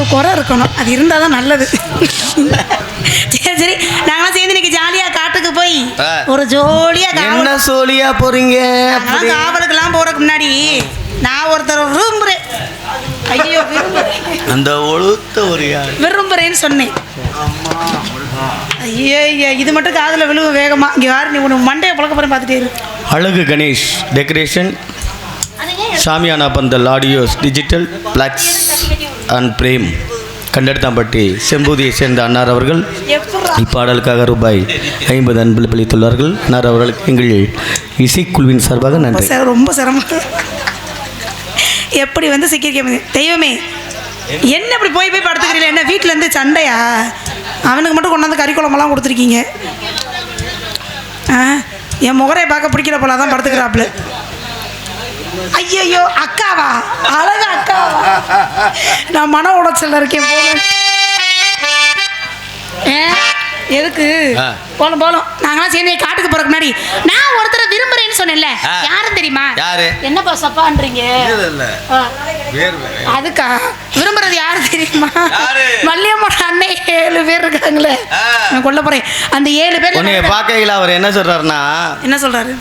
ஒரு குறை இருக்கணும், அது இருந்தால் தான் நல்லது. சரி சரி, நாங்களாம் சேர்ந்து இன்னைக்கு ஜாலியாக காட்டுக்கு போய் ஒரு ஜோலியாக என்ன சோழியா போறீங்க? காவலுக்கெல்லாம் போறதுக்கு முன்னாடி நான் ஒருத்தர் விரும்புகிறேன். ஐயோ அந்த ஒழுத்த ஒரு விரும்புகிறேன்னு சொன்னேன். ஐயோ இது மட்டும் காதில் விழுவு வேகமா. இங்கே யாரு நீ உனக்கு மண்டையை பழக்க போகிறேன் பார்த்துட்டே இரு. அழகு Ganesh decoration, shamiana pandal audios, digital flex and frame, Kandeduthampatti செம்பூதியை சேர்ந்த அன்னார் அவர்கள் இப்பாடலுக்காக ரூபாய் 50 அன்பு அளித்துள்ளார்கள். அன்னார் அவர்களுக்கு எங்கள் இசைக்குழுவின் சார்பாக நன்றி. ரொம்ப சிரமம். எப்படி வந்து சிக்கியிருக்கேன் தெய்வமே, என்ன இப்படி போய் போய் படுத்துக்கிறீங்களா? என்ன வீட்டிலேருந்து சண்டையா? அவனுக்கு மட்டும் கொண்டாந்து கறி குழம்பெல்லாம் கொடுத்துருக்கீங்க. என் முகரையை பார்க்க பிடிக்கல போல தான் படுத்துக்கிறாப்புல. ஐயோ அக்காவா? அழகா அக்காவா? நான் மன உடைச்சல இருக்கேன் போல. எதுக்கு போலும் போலும் நாங்களாம் சேர்ந்து காட்டுக்கு போறதுக்கு முன்னாடி நான் ஒருத்தரை விரும்புறேன்னு சொன்னேன்ல, யாரும் தெரியுமா? என்னப்பா சப்பான்றீங்க? அதுக்கா விரும்புறது யாரு தெரியுமா? மல்லியம்மோட அண்ணே 7 பேர் இருக்காங்களே, நான் கொல்ல போறேன். அந்த 7 பேர் பார்க்கையில் அவர் என்ன சொல்றாருன்னா, என்ன சொல்றாரு?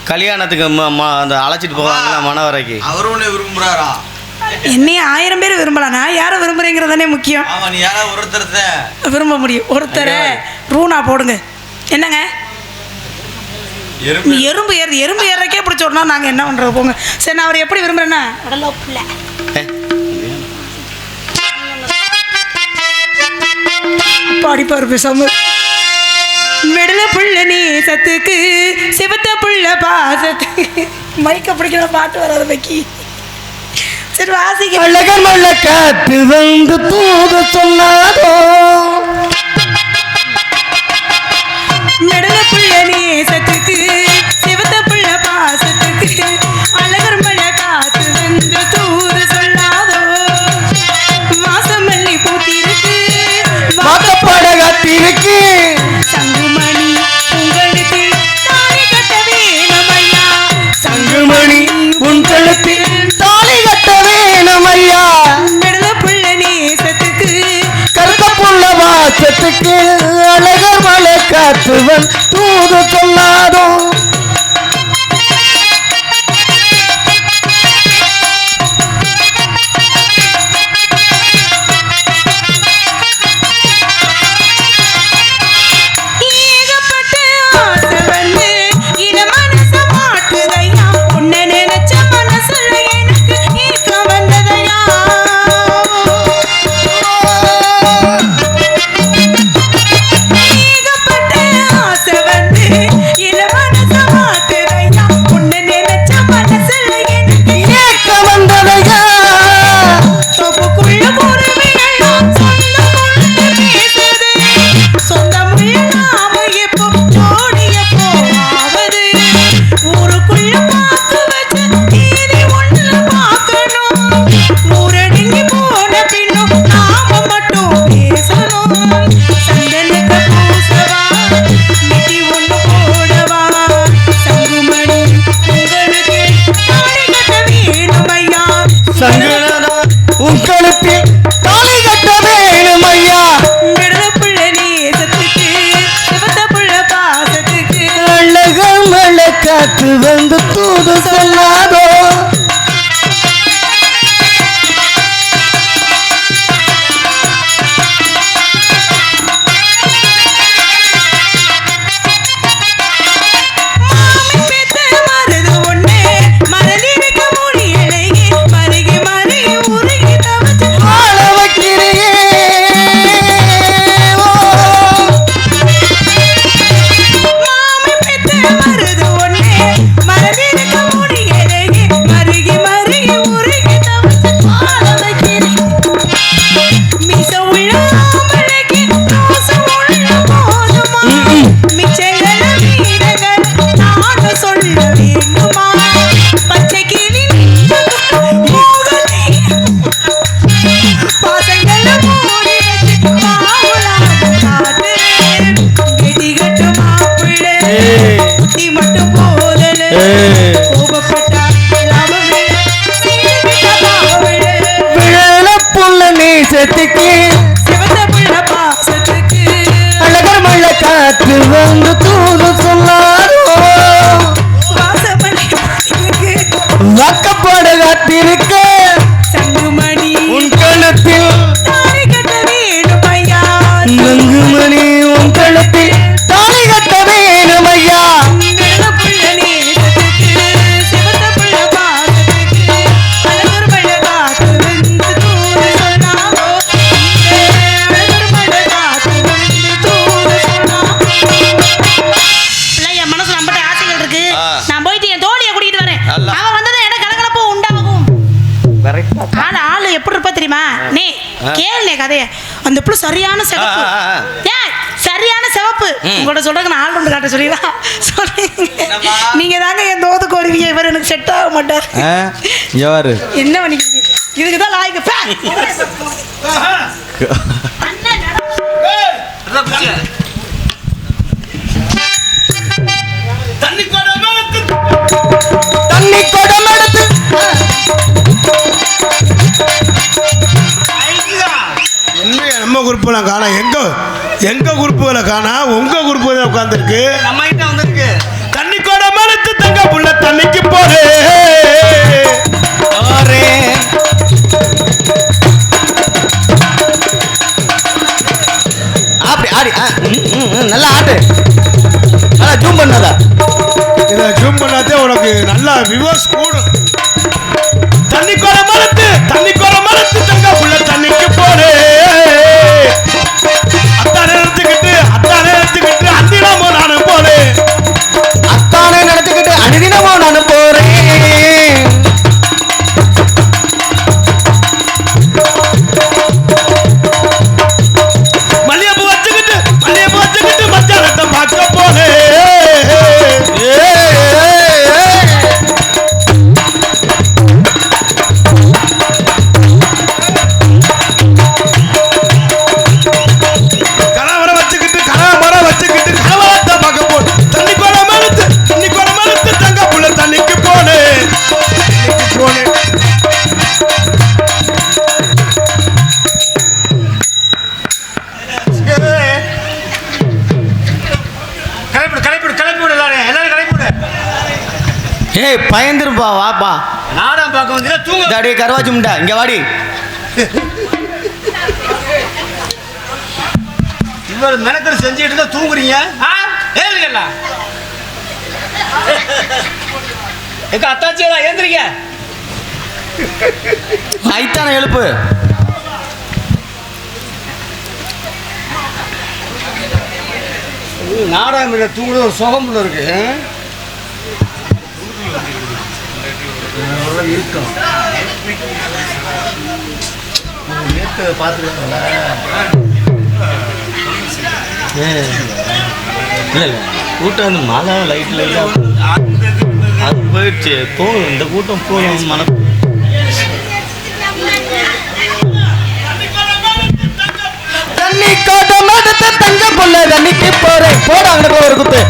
கல்யாணத்துக்கு அந்த அழைச்சிட்டு போவாங்களா மனவரைக்கு, அவரு ஒண்ணு விரும்புறாரா? என்னைய 1000 பேர் விரும்பலாம், நான் யாரை விரும்புறேங்கிறதானே முக்கியம். விரும்ப முடியும் ஒருத்தரை. ரூனா போடுங்க. என்னங்க எறும்பு ஏறுது, எறும்பு ஏறக்கே பிடிச்ச உடனே நாங்கள் என்ன பண்ணுறது போங்க. சரி நான் அவர் எப்படி விரும்புகிறேன்னா பாடிப்பாரு பேசாம. மெடல புள்ள நீ சத்துக்கு சிவத்த புள்ள பாசத்துக்கு. மைக்க பிடிக்கிற பாட்டு வராது பக்கி. சரி வாசிக்க. அழகர் மல்ல காத்து வந்து தூது சொன்னாதோ, மெடல புள்ள நீ சத்துக்கு சிவத்த புள்ள பாசத்துக்கு. அழகர் மல்ல காத்து வந்து தூது சொல்லாதோ, மாசம் மல்லி பூத்திருக்கு வாக்கப்பட காத்திருக்கு. சங்குமணி உங்களுக்கு தாலி கட்ட வேணும் ஐயா, சங்குமணி உன் கழுத்தில் தாலி கட்ட வேணும் ஐயா. மெடல புள்ள நீ சத்துக்கு கருத்த புள்ள வாசத்துக்கு. அழகர் மலை காத்துவன் தூது சொல்லாதோ. காத்து வந்து தூது சொல்லாதோ. மறந்திருக்க முடியலை நேர்த்திக்கு சிவத்த புள்ள பாசத்துக்கு அழகர் மழை காற்று வந்து தூது சொல்லாரோ வாசமணி வாக்கப்பட காத்திருக்க சங்குமணி உன் கணத்தில் தாலி கட்ட வேணும் ஐயா நங்குமணி உன் கணத்தில் தாலி கட்ட வேணும் ஐயா வெள்ள புள்ள நேசத்துக்கு சிவத்த புள்ள பாசத்துக்கு அழகர் மழை காத்து வந்து தூது சொன்னாவோ அழகர் மழை காத்து வந்து தூது சொன்னாவோ என் மனசுல நம்பட்ட ஆசைகள் இருக்கு நான் போயிட்டு என் தோழியை கூட்டிட்டு வரேன் அவன் வந்தது எனக்கு கலகலப்பு உண்டாகும் ஆளு எப்படி இருப்பா தெரியுமா நீ கேளு கதைய அந்த புள்ள சரியான சிவப்பு ஏய், சரியான சிவப்பு உங்களோட சொல்றதுக்கு நான் ஆள் ஒன்று காட்ட சொல்லிடா நீங்க தாங்க என் தோதுக்கு வருவீங்க இவர் எனக்கு செட் ஆக மாட்டார் யாரு என்ன பண்ணிக்கிறீங்க இதுக்குதான் லாய்க்கு தண்ணி குடம் எடுத்து என்ன நம்ம குரூப்ல காணா எங்க குரூப்புகளை காணா உங்க குரூப்பு தான் உட்காந்துருக்கு நம்ம கிட்ட வந்திருக்கு தண்ணி கூட மறுத்து தங்க புள்ள தண்ணிக்கு போறே அப்படி ஆடி நல்லா ஆடு நல்லா ஜூம் பண்ணாதா இதை ஜூம் பண்ணாதே உனக்கு நல்லா வியூவர்ஸ் கூடும் தண்ணி கூட மறுத்து தங்க புள்ள தண்ணிக்கு போறே அத்தானே எடுத்துக்கிட்டு அந்தினமோ நானும் போறேன் அத்தானே நடத்துக்கிட்டு அனுதினமோ நான் போறேன் மல்லிகைப்பூ வச்சுக்கிட்டு மச்சானத்தை பார்க்க போறேன் கணவரை வச்சுக்கிட்டு கணவரத்தை பார்க்க போறேன் தண்ணி கூட மறுத்து தங்க புள்ள தண்ணிக்கு போனேன் ஏய் பயந்துருப்பா வாப்பா நாடகம் பார்க்க வந்து தூங்க தாடி கருவாச்சி முண்டா இங்க வாடி இவர் மெனக்கர் செஞ்சுட்டு இருந்தா தூங்குறீங்க ஏழுங்கல்ல எங்க அத்தாச்சியா ஏந்திரிங்க ஐத்தான எழுப்பு நாடகம் தூங்குறது ஒரு சுகம் இருக்கு இருக்கும் நேற்று பார்த்துருக்கீங்களா இல்லை கூட்டம் வந்து மழை லைட்டாக அது போயிடுச்சு போகும் இந்த கூட்டம் போகும் மன தண்ணி கோட்டம் எடுத்து தங்க புள்ள தண்ணிக்கு போறேன் போட அங்கே ஒரு குத்து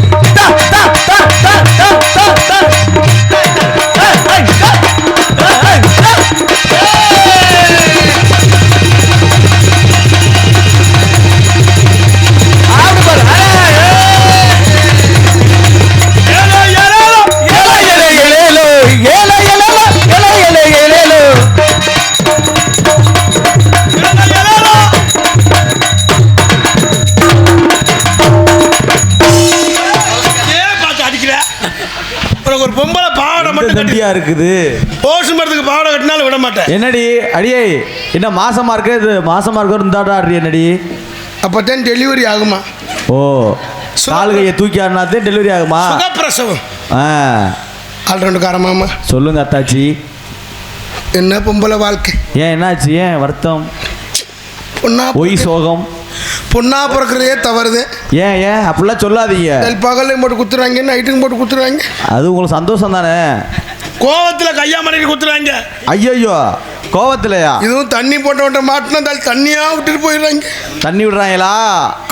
ஒரு பொம்பளை பாவாடை மட்டும் தண்டியா இருக்குது போஷ் மரத்துக்கு பாவாடை கட்டினாலும் விட மாட்டேன் என்னடி அடியே என்ன மாசமா இருக்கு இது மாசமா இருக்கு இருந்தாடா ஆடுறி என்னடி அப்பதான் டெலிவரி ஆகுமா ஓ கால் கையை தூக்கி ஆடினாதே டெலிவரி ஆகுமா சுகப்பிரசவம் ஆல்ரவுண்டுக்காரமாமா சொல்லுங்க அத்தாச்சி என்ன பொம்பளை வாழ்க்கை ஏன் என்னாச்சு ஏன் வருத்தம் பொண்ணா ஒய் சோகம் பொண்ணா பிறக்கிறதே தவறுது ஏன் ஏன் அப்படிலாம் சொல்லாதீங்க பகல்லையும் போட்டு குத்துறாங்க நைட்டுக்கும் போட்டு குத்துறாங்க அது உங்களுக்கு சந்தோஷம் தானே கோவத்தில் கையா மணிக்கு குத்துறாங்க ஐயோ கோவத்திலையா இதுவும் தண்ணி போட்ட மாட்டினா தண்ணியா விட்டுட்டு போயிடுறாங்க தண்ணி விடுறாங்களா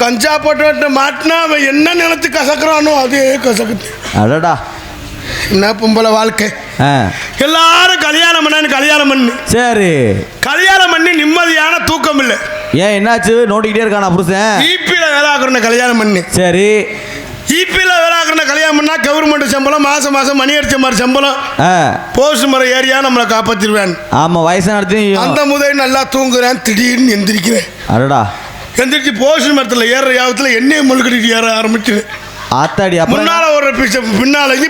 கஞ்சா போட்ட மாட்டினா அவன் என்ன நினைச்சு கசக்குறானோ அதே கசக்குது அடடா என்ன பொம்பளை வாழ்க்கை. ஆ எல்லாரும் கல்யாணம் பண்ணு சரி. கல்யாணம் பண்ணி நிம்மதியான தூக்கம் இல்லை. ஏன் என்னாச்சு? நோண்டிக்கிட்டே இருக்கானா புருஷன்? ஈபியில் வேலை ஆக்குற கல்யாணம் பண்ணு. சரி. ஈபியில் வேலை ஆக்குற கல்யாணம் பண்ணா கவர்மெண்ட் சம்பளம் மாசம் மணி அடிச்ச மாதிரி சம்பளம். போஸ்ட் மரம் ஏரியா நம்மளை காப்பாற்றிடுவேன். ஆமாம், வயசான அந்த முதல் நல்லா தூங்குறேன், திடீர்னு எந்திரிக்கிறேன். அடடா. எந்திரிச்சு போஸ்ட் மரத்தில் ஏற யாபத்தில் எண்ணெயை முழுக்கடிட்டு ஏற ஆரம்பிச்சு ஆத்தாடி. முன்னால ஒரு பீஸ்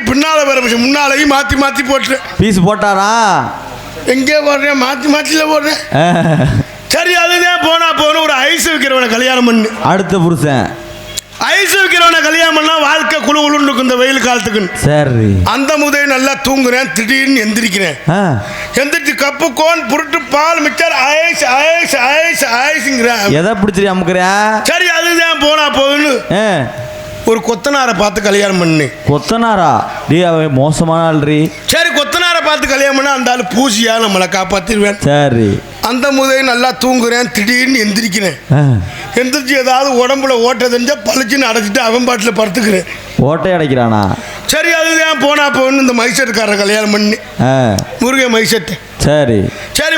பின்னால வேற பீஸ் முன்னாலையும் மாற்றி போட்டுறேன். பீஸ் போட்டாரா? எங்கே போடுறேன்? மாற்றில போடுறேன். சரி, அதுதான் போகணும். ஒரு ஐஸ் விற்கிறவனை கல்யாணம் பண்ணு. அடுத்த புருஷன் ஐஸ் விற்கிறவனை கல்யாணம் பண்ணா வாழ்க்கை குழுன்னு இருக்கும் இந்த வெயில் காலத்துக்கு. சரி. அந்த முதல் நல்லா தூங்குறேன், திடீர்னு எந்திரிக்கிறேன். எந்திரிச்சு கப்பு கோன் புருட்டு பால் மிச்சர் ஐஸ் ஐஸ் ஐஸ் ஐஸ்ங்கிறேன். எதை பிடிச்சி அமுக்குறேன்? சரி, அதுதான் போகணும். ஒரு கொத்தனாரை பார்த்து கல்யாணம் பண்ணு. கொத்தனாரா? டீ அவன் மோசமான ஆள்றி. சரி, கொத்தனாரை பார்த்து கல்யாணம் பண்ணா அந்த ஆள் பூசியா நம்மளை காப்பாற்றிடுவேன். சரி. அந்த முதல் நல்லா தூங்குறேன், திடீர்னு எந்திரிக்கிறேன். எந்திரிச்சு ஏதாவது உடம்புல ஓட்ட தெரிஞ்சா பளிச்சுன்னு அடைச்சிட்டு அவன் பாட்டில் படுத்துக்கிறேன். ஓட்டை அடைக்கிறானா? சரி, அதுதான் போகணும். இந்த மைசெட்டுக்காரரை கல்யாணம் பண்ணி முருகன் மைசெட்டு. சரி,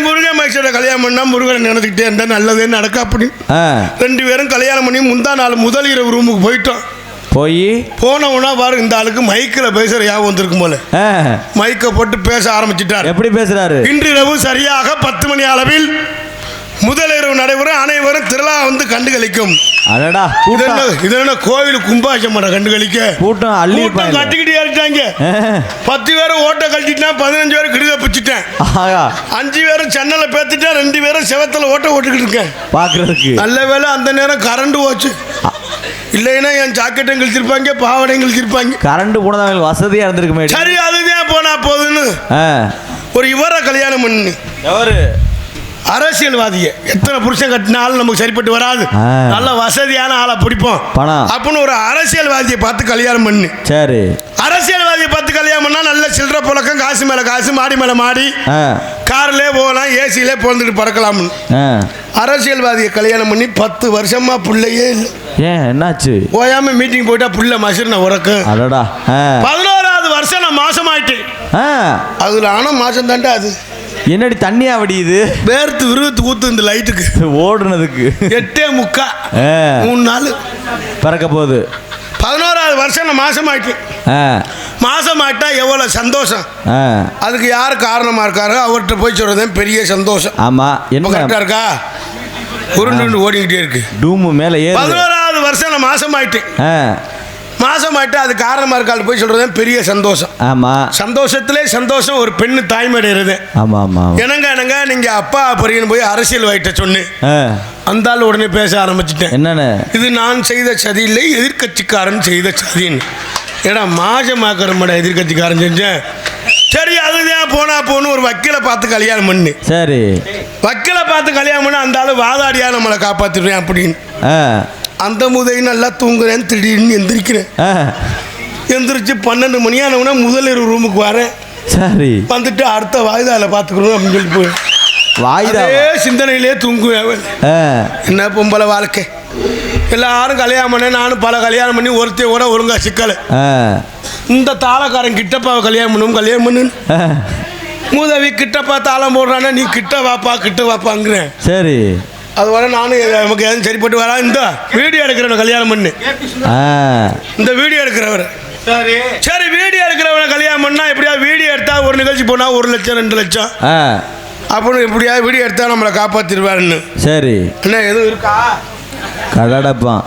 முருகன் மைசெட்டை கல்யாணம் பண்ணா முருகனை நினைச்சுக்கிட்டே இருந்தா நல்லதே நடக்க அப்படின்னு 2 பேரும் கல்யாணம் பண்ணி முந்தா நாள் முதல் இரவு ரூமுக்கு போயிட்டோம். போனவுனா பாரு, இந்த ஆளுக்கு மைக்கில் பேசுற யாவும் வந்திருக்கும் போல. மைக்கை போட்டு பேச ஆரம்பிச்சுட்டார். எப்படி பேசுறாரு? இன்று இரவு சரியாக 10 மணி அளவில் முதல் இரவு நடைபெறும். அனைவரும் திருவிழா வந்து கண்டுகளிக்கும். இதென்ன கோவில் கும்பாசம் கண்டுகளிக்க கூட்டம் கட்டிக்கிட்டு ஏறிட்டாங்க. 10 பேரும் ஓட்ட கழிச்சிட்டேன், 15 பேரும் கிடுக பிச்சுட்டேன், 5 பேரும் சென்னலை பேத்துட்டேன், 2 பேரும் செவத்தில் ஓட்ட ஓட்டுக்கிட்டு இருக்கேன் பாக்குறதுக்கு. நல்ல வேலை அந்த நேரம் கரண்ட் போச்சு. இல்லைன்னா என் ஜாக்கெட்டும் கழிச்சிருப்பாங்க, பாவடையும் கழிச்சிருப்பாங்க. கரண்ட் போனதாக வசதியா இருந்திருக்குமே. சரி, அதுதான் போனா போதுன்னு ஒரு இவரை கல்யாணம் பண்ணு. அரசியல்வாதிய எத்தனை புருஷன் கட்டினாலும் நமக்கு சரிப்பட்டு வராது. நல்ல வசதியான ஆளை பிடிப்போம் அப்படின்னு ஒரு அரசியல்வாதியை பார்த்து கல்யாணம் பண்ணு. சரி. அரசியல்வாதியை பார்த்து கல்யாணம் பண்ணா நல்ல சில்லற புழக்கம், காசு மேல காசு, மாடி மேல மாடி, கார்லே போகலாம், ஏசியிலே போந்துட்டு பறக்கலாம்னு. அரசியல்வாதியை கல்யாணம் பண்ணி 10 வருஷமா பிள்ளையே இல்லை. ஏன் என்னாச்சு? போயாம மீட்டிங் போயிட்டா புள்ள மசிர்ன உறக்கு. 11வது வருஷம் நான் மாசம் ஆயிட்டேன். அதுல ஆனா மாசம் தாண்டா அது. என்னடி தண்ணியா வடியுது? வேர்த்து விருத்து ஊத்து இந்த லைட்டுக்கு ஓடுனதுக்கு 8:45 3 நாள் பறக்க போகுது. 11வது வருஷம் நான் மாசம் ஆயிட்டேன். மாசம் ஆயிட்டா எவ்வளவு சந்தோஷம். அதுக்கு யார் காரணமா இருக்காரு அவர்கிட்ட போய் சொல்றதே பெரிய சந்தோஷம். ஆமா, என்ன கரெக்டா இருக்கா? உருண்டு ஓடிக்கிட்டே இருக்கு. டூமு மேல ஏறு. 11வது வருஷம் நான் மாசம் ஆயிட்டேன். மாசம் ஆயிட்டா அது காரணமா இருக்காது போய் சொல்றதே பெரிய சந்தோஷம். ஆமா, சந்தோஷத்திலே சந்தோஷம். ஒரு பெண்ணு தாய்மடைறது. ஆமா ஆமா. என்னங்க நீங்க அப்பா பெரியன்னு போய் அரசியல் வாயிட்ட சொன்னு அந்த ஆள் உடனே பேச ஆரம்பிச்சுட்டேன். என்னன்னு? இது நான் செய்த சதி இல்லை, எதிர்கட்சிக்காரன் செய்த சதின்னு. ஏடா மாசமாக்கிறமடா எதிர்கட்சிக்காரன் செஞ்சேன். சரி, அதுதான் போகணும். ஒரு வக்கீலை பார்த்து கல்யாணம் பண்ணு. சரி. வக்கீலை பார்த்து கல்யாணம் பண்ண அந்த ஆள் வாதாடியா நம்மளை காப்பாற்றிடுவேன் அப்படின்னு. அந்த முதல் நல்லா தூங்குறேன், திடீர்னு எந்திரிக்கிறேன். எந்திரிச்சு 12 மணி ஆனவுனா முதல் இரவு ரூமுக்கு வரேன். சரி. வந்துட்டு அடுத்த வாய்தால பார்த்துக்கணும் அப்படின்னு சொல்லி போய் வாய்தாலே சிந்தனையிலே தூங்குவேன். என்ன பொம்பளை வாழ்க்கை. எல்லாரும் கல்யாணம் பண்ண, நானும் பல கல்யாணம் பண்ணி ஒருத்தையும் கூட ஒழுங்கா சிக்கலை. இந்த தாளக்காரன் கிட்டப்பாவை கல்யாணம் பண்ணு. மூதவி கிட்டப்பா தாளம் போடுறானே, நீ கிட்ட வாப்பாங்கிறேன். சரி. அது வர நானும் நமக்கு எதுவும் சரிப்பட்டு வரா. இந்த வீடியோ எடுக்கிறவனை கல்யாணம் பண்ணு. இந்த வீடியோ எடுக்கிறவர். சரி, வீடியோ எடுக்கிறவனை கல்யாணம் பண்ணா எப்படியா வீடியோ எடுத்தா ஒரு நிகழ்ச்சி போனா 1 லட்சம் 2 லட்சம் அப்படின்னு எப்படியா வீடியோ எடுத்தா நம்மளை காப்பாத்திடுவாருன்னு. சரி. என்ன எதுவும் இருக்கா? கடடப்பான்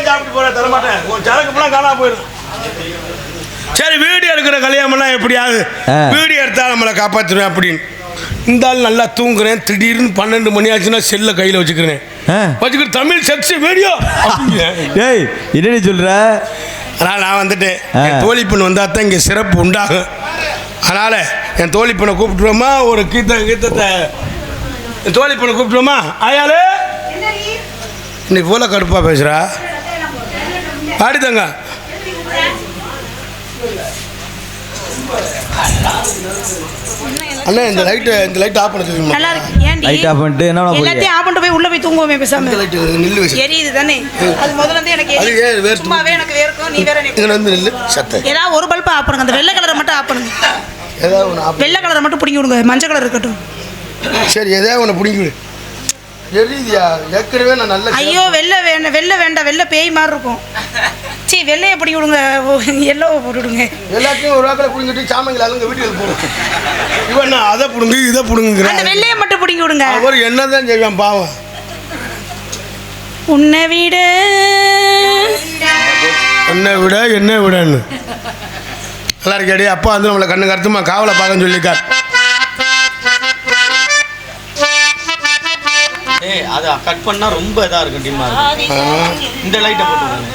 சாப்பிட்டு போற தரமாட்டேன், சரக்கு போனா காணா போயிடும். சரி, வீடியோ எடுக்கிற கல்யாணம் பண்ணா எப்படியாவது வீடியோ எடுத்தா நம்மளை காப்பாத்திடுவேன் அப்படின்னு. இந்த ஆள் நல்லா தூங்குறேன், திடீர்னு 12 மணி ஆச்சுன்னா செல்லை கையில் வச்சுக்கிறேன். Tamil sex video. ஏய், என்னடி சொல்ற? அதனால் நான் வந்துட்டேன். என் தோழி பெண் வந்தால் தான் இங்கே சிறப்பு உண்டாகும். அதனால் என் தோழி பெண்ணை கூப்பிட்டுருவோமா? ஒரு கீதத்தை என் தோழி பெண்ணை கூப்பிட்டுருவோமா? ஆயாலே இன்னைக்கு போல கடுப்பாக பேசுகிறா. ஆடிதாங்க அண்ணா இந்த லைட் ஆஃப் பண்ண தெரியுமா? நல்லா இருக்கு. ஏன்டி லைட் ஆஃப் பண்ணிட்டு என்ன பண்ண போறீங்க? எல்லாத்தையும் ஆஃப் பண்ணிட்டு போய் உள்ள போய் தூங்குவோமே பேசாம. இந்த லைட் நில்லு வச்சு. எரியுது தானே. அது முதல்ல இருந்து எனக்கு அது எரியுது. ஏன் வேர்த்து? சும்மாவே எனக்கு வேர்க்கும். நீ வேற நீ. இங்க வந்து நில்லு சத்த. ஏதாவது ஒரு பல்ப ஆஃப் பண்ணுங்க. அந்த வெள்ளை கலரை மட்டும் ஆஃப் பண்ணுங்க. ஏதாவது ஒன்று ஆஃப். வெள்ளை கலரை மட்டும் பிடிங்கி விடுங்க. மஞ்சள் கலர் இருக்கட்டும். சரி ஏதாவது ஒன்று பிடிங்கி விடு. எரியுதியா? ஏற்கனவே நான் நல்ல ஐயோ வெள்ளை வேண்டாம். வெள்ளை பேய் மாதிரி இருக்கும். சீ வெள்ளையை பிடிங்கி விடுங்க. எல்லோவை போட்டு விடுங்க. எல்லாத்தையும் ஒரு வாக்கில் பிடிங்கிட்டு சாமங்களை அழுங்க வீட்டுக்கு போடும். இவன் நான் அதை பிடுங்கு இதை பிடுங்குங்கிறேன். அந்த வெள்ளையை மட்டும் பிடிங்கி விடுங்க. அவர் என்னதான் செய்வான் பாவம். உன்னை விட என்ன விடன்னு நல்லா இருக்காடி. அப்பா வந்து நம்மளை கண்ணு கருத்துமா காவலை பார்க்கன்னு சொல்லியிருக்கார். அதை கட் பண்ணா ரொம்ப இதா இருக்கும் டிம்மா இருக்கு. இந்த லைட்டை போட்டுருங்க.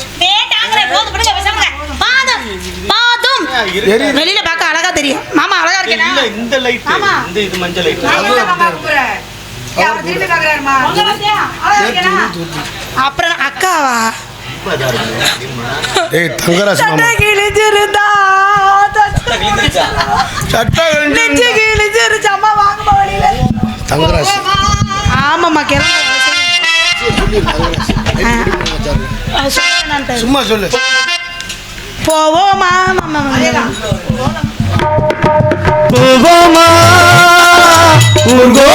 வெளியில பார்க்க அழகா தெரியும். மாமா அழகா இருக்கேனா? இல்ல இந்த லைட் இந்த இது மஞ்சள் லைட். அப்புறம் அக்காவா? ஏய் தங்கராஜ் மாமா கிழிஞ்சிருந்தா சட்டம் நெஞ்சு கிழிஞ்சிருச்சு. அம்மா வாங்க வழியில. தங்கராஜ் ஆமாம்மா சும்மா சொல்லு. போவோமா போவோமா ஊர்கோ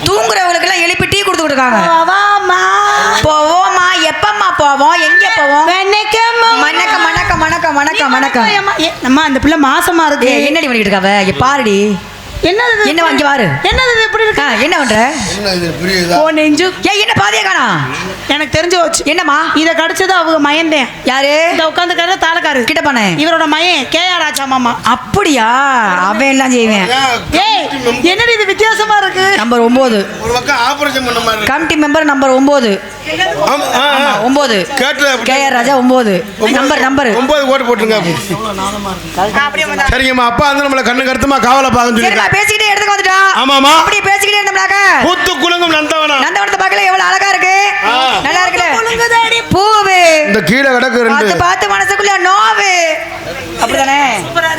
தூங்குறவங்களுக்கெல்லாம் எழுப்பி டீ கொடுத்து கொடுக்காங்க. போவோமா? எப்பம்மா போவோம்? எங்க போவோம்? அம்மா அந்த பிள்ளை மாசமா இருக்கு. என்னடி பண்ணிட்டு இருக்காவ? பாருடி. என்னது? என்ன வாங்கி பாரு. என்னது இப்படி இருக்கு? என்ன பண்ற? என்ன இது புரியுதா? ஓ நெஞ்சு. என்ன பாதியா காணா? எனக்கு தெரிஞ்சு போச்சு. என்னம்மா? இத கடிச்சது அவங்க மயந்தேன். யாரு? இந்த உட்கார்ந்துக்கார தாளக்காரு கிட்ட பண்ண. இவரோட மயன் கேஆர் ராஜா மாமா. அப்படியா? அவன் எல்லாம் செய்வேன். ஏய் என்னடி இது வித்தியாசமா இருக்கு? நம்பர் 9. ஒரு பக்கம் ஆபரேஷன் பண்ண மாதிரி. Committee member number 9. ஆமா 9. கேட்ல கேஆர் ராஜா 9. நம்பர் 9 ஓட்டு போட்டுருங்க. அப்படியே சரிங்கம்மா அப்பா வந்து நம்மள கண்ணு கருத்துமா காவலை பாக்கன்னு சொல்லி பேசிக்கிட்டே இடத்துக்கு வந்துட்டா. ஆமாமா. அப்படியே பேசிக்கிட்டே இருந்தோம்னாக்க பூத்து குலுங்கும் நந்தவனம். நந்தவனத்தை பார்க்கல எவ்வளவு அழகா இருக்கு. நல்லா இருக்குல்ல. பூவு இந்த கீழே கிடக்கு ரெண்டு. பார்த்து பார்த்து மனசுக்குள்ள நோவு. அப்படிதானே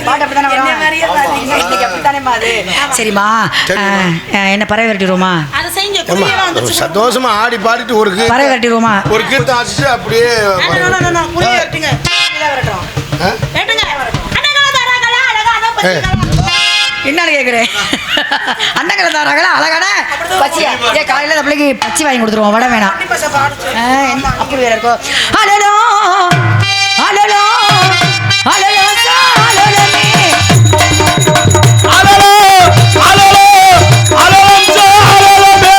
பாட்டு அப்படிதானே வரும். இன்னைக்கு அப்படித்தானேம்மா அது. சரிம்மா என்ன பறவை விரட்டிடுவோமா? சந்தோஷமா ஆடி பாடிட்டு ஒரு பறவை விரட்டிடுவோமா? ஒரு கீர்த்தம் ஆடிட்டு அப்படியே என்னன்னு கேக்குறேன். அண்ணங்களை தாராங்களா அழகான பச்சியா? ஏ காலையில அந்த பிள்ளைக்கு பச்சி வாங்கி கொடுத்துருவோம். வடை வேணாம். அப்படி வேற இருக்கும். அலலோ அலலோ அலலோ சாலலமே அலலோ அலலோ அலலம் சாலலமே.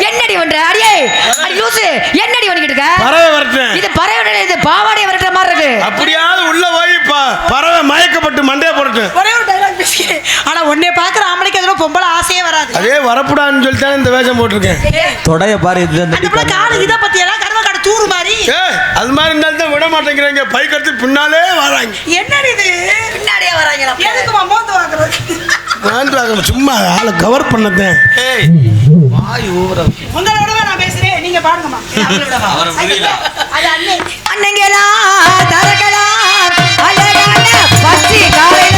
என்னடி பண்ற? அடியே அடி லூசு, என்னடி பண்ணிக்கிட்டு இருக்க? பறவை வரட்டேன். இது பறவை விரட்டல, இது பாவாடை விரட்டுற மாதிரி இருக்கு. அப்படியாவது உள்ள போய் பறவை மயக்கப்பட்டு மண்டைய போட்டு ஒரே ஒரு டைலாக் பேசி. ஆனா உன்னை பாக்குற ஆம்பளைக்கு அதுல பொம்பளை ஆசையே வராது. அதே வரப்படான்னு சொல்லிட்டு இந்த வேஷம் போட்டிருக்கேன். தொடைய பாரு இது அந்த அந்த பிள்ளை காடு இதை பத்தி எல்லாம் கருவ காடு தூறு மாதிரி. அது மாதிரி இருந்தாலும் தான் விட மாட்டேங்கிறாங்க. பைக் எடுத்து பின்னாலே வராங்க. என்னடி இது பின்னாடியே வராங்க. எதுக்குமா மோந்து வாங்குறது? சும்மா ஆளை கவர் பண்ணதேன். உங்களோட நான் பேசுறேன், நீங்க பாடுங்கம்மா. அது அண்ணே அண்ணங்களா தரகளா அழகான பச்சி காலையில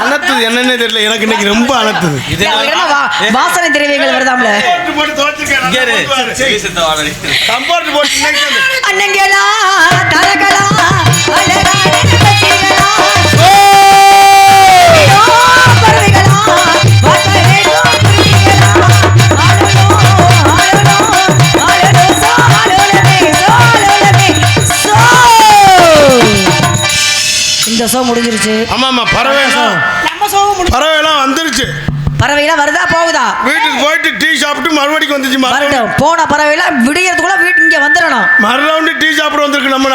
அனத்துது என்னன்னே தெரியல எனக்கு. இன்னைக்கு ரொம்ப அனத்துது. வாசனை திரவியங்கள் வருதாம்ல. அண்ணங்களா தரகளா அழகான பச்சிகளா பறவைகளா வாசனைகளா குருவிகளா ஆலோ ஆலோ ஆலோ சாலோலமே சாலோலமே சோ. இந்த ஷோ முடிஞ்சிருச்சு. ஆமாமா பறவைலாம் நம்ம சோகம் முடிஞ்சு. பறவைலாம் வந்துருச்சு. பறவைலாம் வருதா போகுதா? வீட்டுக்கு போயிட்டு டீ சாப்பிட்டு மறுபடியும் வந்துச்சு. வரட்டும். போன பறவைலாம் விடியறதுக்குள்ள வீட்டு இங்க வந்துடணும். மறுரவுண்டு டீ சாப்பிட வந்திருக்கு. நம்ம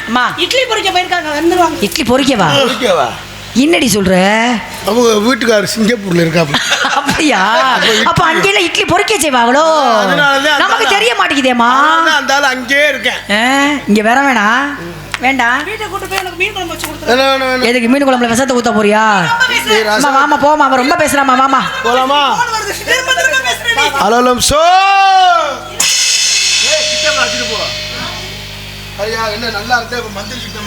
அம்மா இட்லி பொரிக்க போயிருக்காங்க, வந்துருவாங்க. இட்லி பொரிக்கவா? என்னடி சொல்ற? அவங்க வீட்டுக்காரர் சிங்கப்பூர்ல இருக்காங்க. அப்படியா? அப்ப அங்கேயில இட்லி பொரிக்க செய்வாங்களோ? நமக்கு தெரிய மாட்டேங்குதேம்மா. அந்த ஆள் அங்கேயே இருக்கேன். இங்க வேற வேணாம். வேண்டாம். வீட்டை கூட்டு போய் எனக்கு மீன் குழம்பு வச்சு கொடுத்துரு. எதுக்கு மீன் குழம்புல விஷத்தை ஊத்த போறியா? மாமா போமா, அவன் ரொம்ப பேசுறாமா. மாமா போலாமா? திரும்ப திரும்ப பேசுறேன். அலலம் சோ. ஐயா என்ன நல்லா இருந்தே மந்திரி கிட்ட